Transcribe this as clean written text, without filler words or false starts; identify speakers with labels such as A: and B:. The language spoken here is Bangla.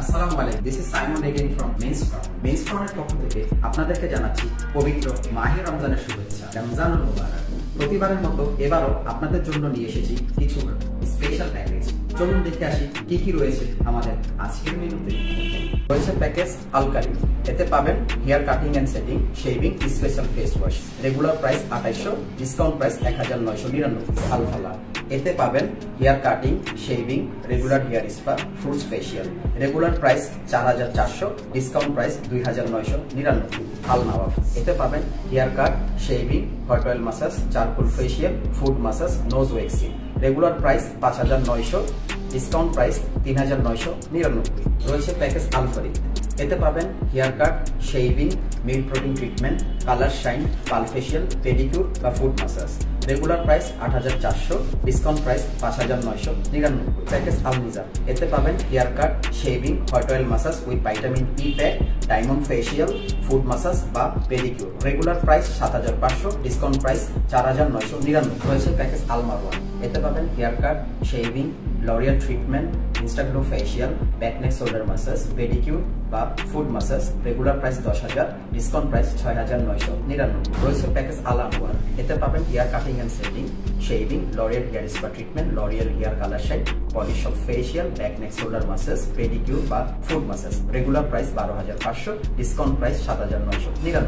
A: আসসালামু আলাইকুম, this is Simon again from Men's Crown. মেন্সক্রাউনের পক্ষ থেকে আপনাদেরকে জানাচ্ছি পবিত্র মাহে রমজানের শুভেচ্ছা। রমজানুল মুবারক। প্রতিবারের মতো এবারও আপনাদের জন্য নিয়ে এসেছি কিছু স্পেশাল প্যাকেজ। চলুন দেখে আসি কি কি রয়েছে আমাদের আজকের মেনুতে। রয়েছে প্যাকেজ আলকারি। এতে পাবেন hair cutting and setting, shaving, special face wash. Regular price 2800, discount price 1999। আলফালা। এতে পাবেন hair cutting, shaving, regular hair spa, fruits facial. Regular price 4400, discount price 2999। আল নওয়াফ। এতে পাবেন hair cut, shaving, hot oil massage, charcoal facial, foot massage, nose waxing. Regular price 5900, discount price 3999। রয়েছে প্যাকেজ আলফারিদ। এতে পাবেন hair cut, shaving, milk protein treatment, colour shine, পাল ফেশিয়াল, পেডিকিউর বা foot massage. Regular price 8400, discount price 5999। Package আলমিজা। এতে পাবেন hair cut, shaving, hot oil massage with vitamin E pack, diamond facial, foot massage বা pedicure. Regular price 7500, discount price 4999। রয়েছে প্যাকেজ আলমারওয়ান। এতে পাবেন hair cut, shaving, L'Oreal treatment, Instaglow facial, back neck shoulder massage, pedicure বা foot massage. Regular price 10000, discount price 6999। রয়েছে প্যাকেজ আল আনোয়ার। এতে পাবেন hair cutting and setting, shaving, L'Oreal hair spa treatment, L'Oreal hair colour shine, polish of facial, back neck shoulder massage, pedicure বা foot massage. Regular price 12500, discount price 7999।